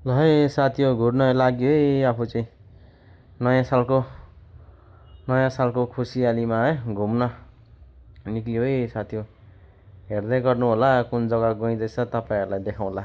ल है साथी हो घुर्न लाग्यो है आफू चाहिँ नयाँ सालको खुसियालीमा है घुम्न निक्लियो है साथी हो। हेर्दै गर्नु होला कुन जग्गा गइँदैछ तपाईँहरूलाई देखाउँला।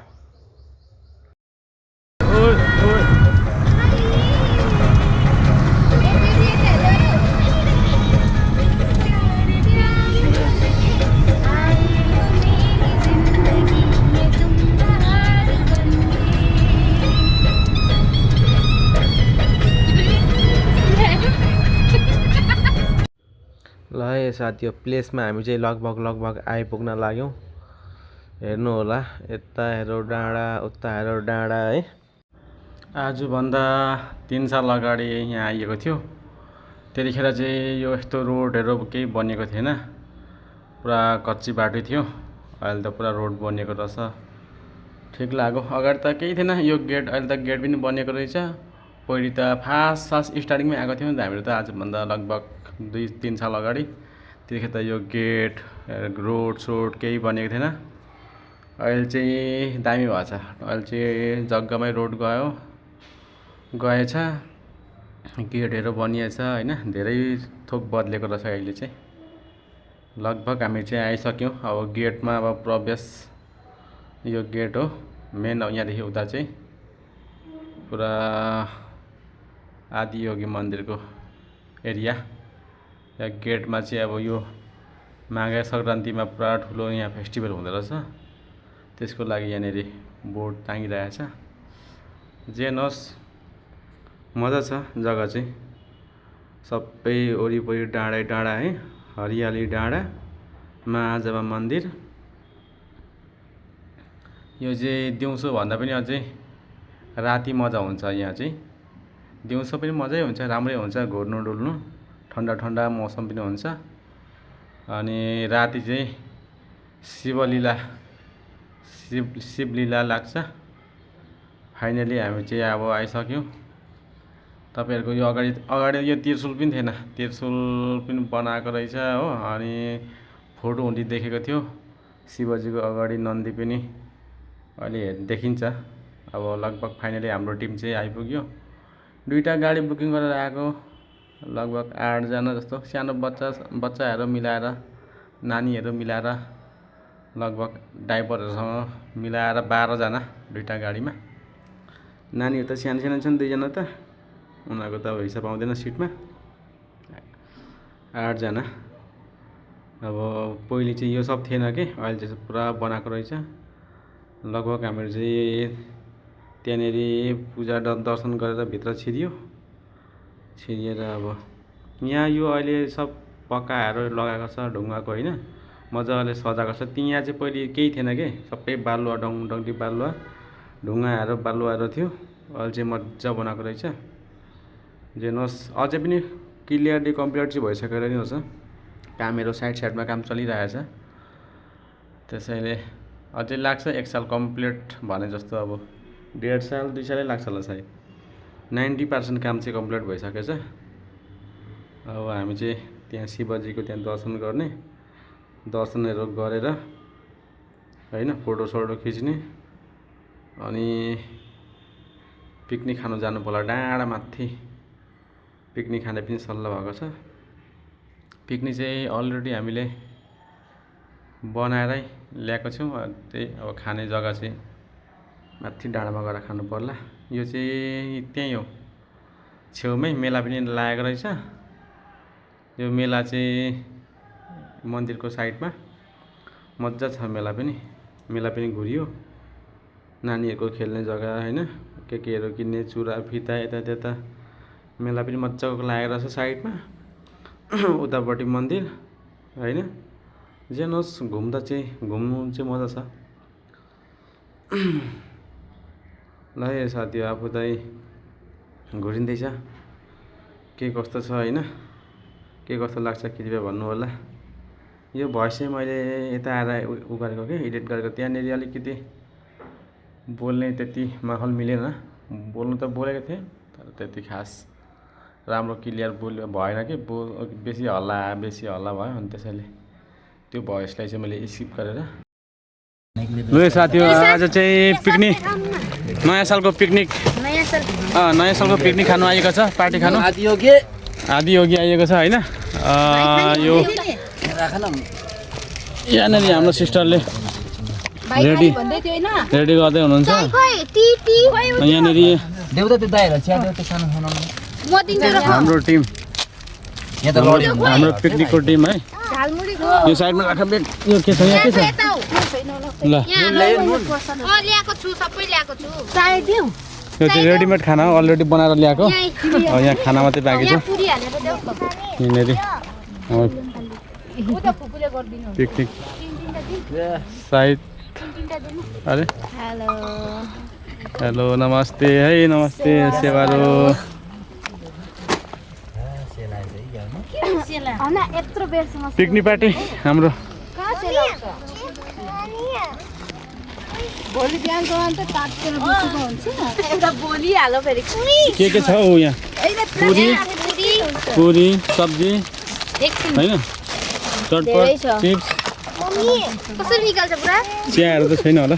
ल है साथी हो प्लेसमा हामी चाहिँ लगभग आइपुग्न लाग्यौँ। हेर्नु होला यता हेरौ डाँडा उता हेरौ डाँडा है। आजभन्दा 3 साल अगाडि यहाँ आइएको थियो। त्यतिखेर चाहिँ यो यस्तो रोडहरू केही बनिएको थिएन, पुरा कच्ची बाटो थियो। अहिले त पुरा रोड बनिएको रहेछ, ठिक लाग्यो। अगाडि त केही थिएन, यो गेट अहिले त गेट पनि बनिएको रहेछ। पहिले त फास्ट स्टार्टिङमै आएको थियौँ नि त हामीहरू त आजभन्दा लगभग 2-3 साल अगाडि। त्यतिखेर त यो गेट रोड सोड केही बनेको थिएन। अहिले चाहिँ दामी भएछ, अहिले चाहिँ जग्गामै रोड गएछ, गेटहरू बनिएछ होइन। धेरै थोक बदलेको रहेछ अहिले चाहिँ। लगभग हामी चाहिँ आइसक्यौँ। अब गेटमा अब प्रवेश, यो गेट हो मेन। यहाँदेखि उता चाहिँ पुरा आदियोगी मन्दिरको एरिया। यहाँ गेटमा चाहिँ अब यो माघे सङ्क्रान्तिमा पुरा ठुलो यहाँ फेस्टिभल हुँदो रहेछ, त्यसको लागि यहाँनिर बोर्ड टाँगिरहेछ। जे नहोस् मजा छ जग्गा चाहिँ, सबै वरिपरि डाँडै डाँडा है, हरियाली डाँडा, माझमा मन्दिर। यो चाहिँ दिउँसो भन्दा पनि अझै राति मजा हुन्छ। यहाँ चाहिँ दिउँसो पनि मजै हुन्छ, राम्रै हुन्छ घुर्नु डुल्नु, ठन्डा ठन्डा मौसम पनि हुन्छ। अनि राति चाहिँ शिवलीला लाग्छ। फाइनली हामी चाहिँ अब आइसक्यौँ। तपाईँहरूको यो अगाडि यो त्रिशुल पनि थिएन, त्रिशुल पनि बनाएको रहेछ हो। अनि फोटो हुँदी देखेको थियो शिवजीको अगाडि नन्दी पनि अहिले देखिन्छ। अब लगभग फाइनली हाम्रो टिम चाहिँ आइपुग्यो। 2टा गाडी बुकिङ गरेर आएको, लगभग 8 जना जस्तो। सानो बच्चाहरू मिलाएर, नानीहरू मिलाएर, लगभग ड्राइभरहरूसँग मिलाएर 12 जना 2टा गाडीमा। नानीहरू त सानो छन् 2 जना त, उनीहरूको त हिसाब आउँदैन सिटमा। 8 जना। अब पहिले चाहिँ यो सब थिएन कि, अहिले चाहिँ पुरा बनाएको रहेछ। लगभग हामीहरू चाहिँ त्यहाँनिर पूजा दर्शन गरेर भित्र छिरिएर अब यहाँ यो अहिले सब पक्काहरू लगाएको छ ढुङ्गाको होइन, मजाले सजाएको छ। त्यहाँ चाहिँ पहिले केही थिएन कि, सबै बालुवा डङ्डी बालुवा ढुङ्गाहरू बालुवाहरू थियो। अहिले चाहिँ मजा बनाएको रहेछ। जे नहोस् अझै पनि क्लियरली कम्प्लिट चाहिँ भइसकेको रहेछ। कामहरू साइडमा काम चलिरहेछ। त्यसैले अझै लाग्छ 1 साल कम्प्लिट भने जस्तो। अब 1.5 साल 2 सालै लाग्छ होला सायद। 90% काम चाहिँ कम्प्लिट भइसकेछ। अब हामी चाहिँ त्यहाँ शिवजीको त्यहाँ दर्शनहरू गरेर होइन, फोटोसोटो खिच्ने, अनि पिकनिक खानु जानु पर्ला डाँडा माथि। पिकनिक खाने पनि सल्लाह भएको छ। पिकनिक चाहिँ अलरेडी हामीले बनाएरै ल्याएको छौँ। त्यही अब खाने जग्गा चाहिँ माथि डाँडामा गएर खानु पर्ला। यो चाहिँ त्यहीँ हो, छेउमै मेला पनि लागेको रहेछ। यो मेला चाहिँ मन्दिरको साइडमा मजा छ। मेला पनि घुरियो। नानीहरूको खेल्ने जग्गा होइन, केहरू किन्ने चुरा फिता यता त्यता। मेला पनि मजाको लागेको रहेछ साइडमा। उतापट्टि मन्दिर होइन। जे नहोस् घुम्नु चाहिँ मजा छ। ल है साथी आफू त घुरिँदैछ, के कस्तो छ होइन, के कस्तो लाग्छ कृपया भन्नु होला। यो भोइस चाहिँ मैले यता आएर उ गरेको कि, एडिट गरेको। त्यहाँनिर अलिकति बोल्ने त्यति माहौल मिलेन। बोल्नु त बोलेको थिएँ तर त्यति खास राम्रो क्लियर भएन कि, बेसी हल्ला भयो। अनि त्यसैले त्यो भोइसलाई चाहिँ मैले स्किप गरेर। ल साथी आज चाहिँ नयाँ सालको पिकनिक नयाँ सालको पिकनिक खानु आएको छ पार्टी खानु आदि योगी आएको छ होइन यो यहाँनिर हाम्रो सिस्टरले रेडी गर्दै हुनुहुन्छ यहाँनिर हाम्रो टिम हाम्रो पिकनिकको टिम है यो साइडमा राख बेग यो के छ यहाँ के छ ल यो चाहिँ रेडिमेड खाना हो अलरेडी बनाएर ल्याएको यहाँ खाना मात्रै बाँकी छ यहाँनिर पिकनिक साइड अरे हेलो नमस्ते है नमस्ते सेवारो पिकनिक पार्टी हाम्रो के छ हौ यहाँ पुरी सब्जी होइन चटपट चिप्स चियाहरू त छैन होला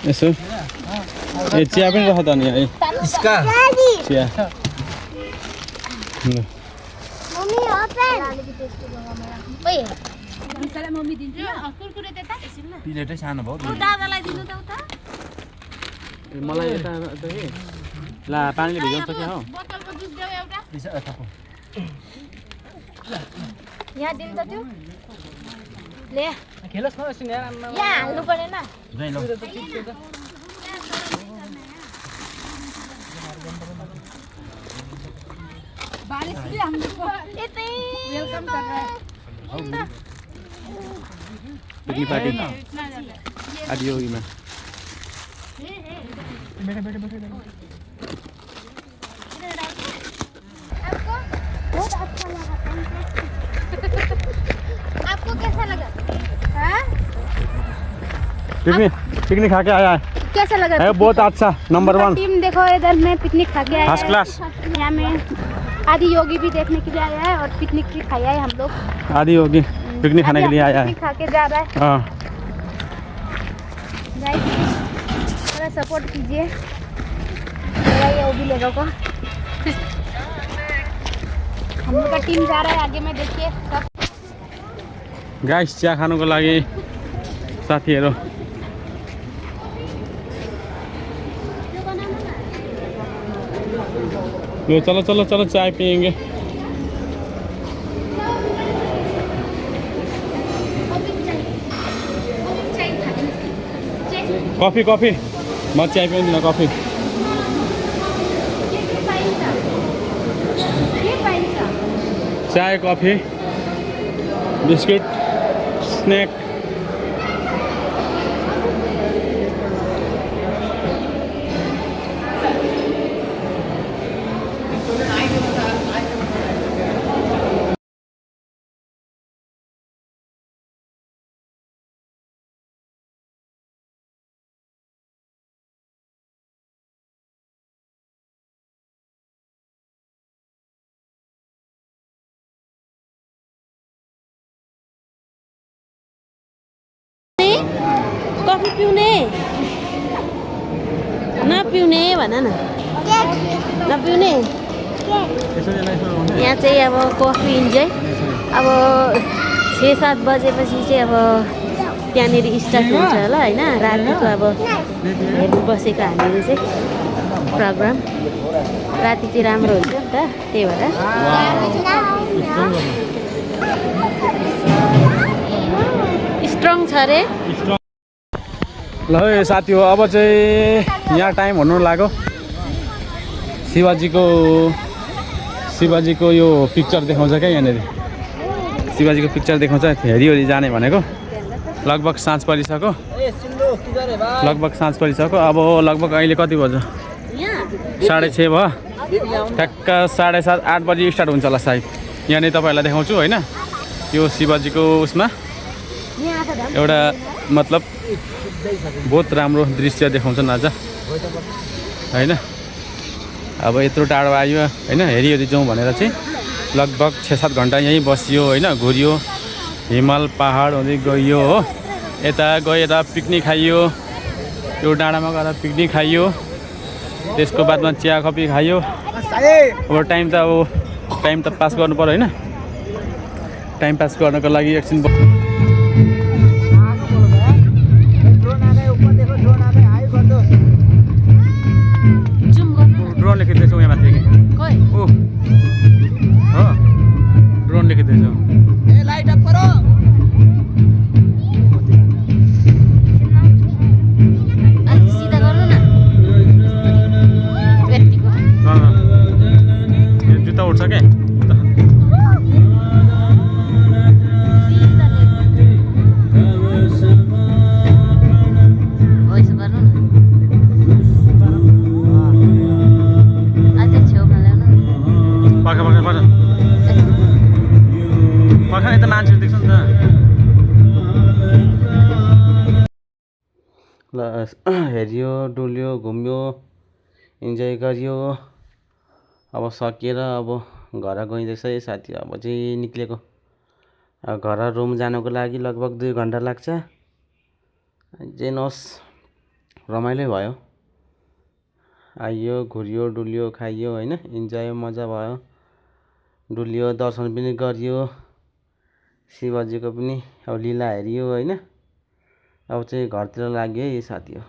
यसो ए चिया पनि रह त नि है चिया प्लेटै सानो भयो मलाई यता ला पानीले भिजाउँछ क्या हो यहाँ दिन्छ त्यो ले खेलोस् न सुन यार यहाँ हाल्नु पर्दैन बारिश भी हमको वेलकम कर रहा है पिकनिक पार्टी आदि योगी में बैठे बहुत अच्छा लगा आपको कैसा लगा हाँ पिकनिक खा के आया है कैसा लगा है बहुत अच्छा नंबर 1 टीम देखो इधर में पिकनिक खा के आया फर्स्ट क्लास यहाँ में आदि योगी भी देखने के लिए आया है और पिकनिक भी खाया है हम लोग आदि योगी पिकनिक खाने के लिए आया है खा के जा रहा है हाँ गाइस थोड़ा सपोर्ट कीजिए मेरा ये योगी लोगों को हम लोग का टीम जा रहा है आगे में देखिए सब गाइस चिया खानुको लागि साथीहरु लो चलो चलो चलो चाय पिएंगे कॉफी कॉफी म चाय पिउँदिन कॉफी चाय कॉफी बिस्किट स्नैक कफी पिउने नपिउने भन न नपिउने यहाँ चाहिँ अब कफी इन्जोय अब 6-7 बजेपछि चाहिँ अब त्यहाँनिर स्टार्ट हुन्छ होला होइन रातिको अब हेर्नु बसेको हामीले चाहिँ प्रोग्राम राति चाहिँ राम्रो हुन्छ नि त त्यही भएर स्ट्रङ छ अरे ल है साथी हो अब चाहिँ यहाँ टाइम हुनु लाग्यो शिवाजीको यो पिक्चर देखाउँछ क्या यहाँनिर शिवाजीको पिक्चर देखाउँछ हेरी जाने भनेको लगभग साँझ परिसक्यो अब लगभग अहिले कति बज्यो 6:30 भयो ठ्याक्क 7:30-8 बजी स्टार्ट हुन्छ होला सायद यहाँनिर तपाईँहरूलाई देखाउँछु होइन यो शिवाजीको उसमा एउटा मतलब बहुत राम्रो दृश्य देखाउँछन् आज होइन अब यत्रो टाढो आयो होइन हेरी जाउँ भनेर चाहिँ लगभग 6-7 घन्टा यहीँ बसियो होइन घुरियो हिमाल पहाड हुँदै गइयो हो यता गयो यता पिकनिक खाइयो त्यो डाँडामा गएर पिकनिक खाइयो, त्यसको बादमा चिया कफी खाइयो। अब टाइम त पास गर्नु पर्यो होइन, टाइम पास गर्नको लागि एकछिन ड्रोन लेखिँदैछौँ यहाँ माथि हो ड्रोन लेखिँदैछौँ। सिधा गर्नु न व्यक्तिको जुत्ता उठ्छ क्या यसो गर्नु न अझै छेउमा ल्याउनु पर्ख नि त मान्छेहरू देख्छ नि त। ल हेऱ्यो डुल्यो घुम्यो इन्जोय गरियो। अब सकिएर अब घर गइँदैछ है साथी। अब चाहिँ निक्लेको, अब घर रुम जानको लागि लगभग 2 घन्टा लाग्छ। जे नहोस् रमाइलो भयो, आइयो घुरियो डुल्यो खाइयो होइन, इन्जोय मजा भयो, डुल्यो दर्शन पनि गरियो शिवजीको पनि, अब लीला हेरियो होइन। अब चाहिँ घरतिर लाग्यो है साथी हो।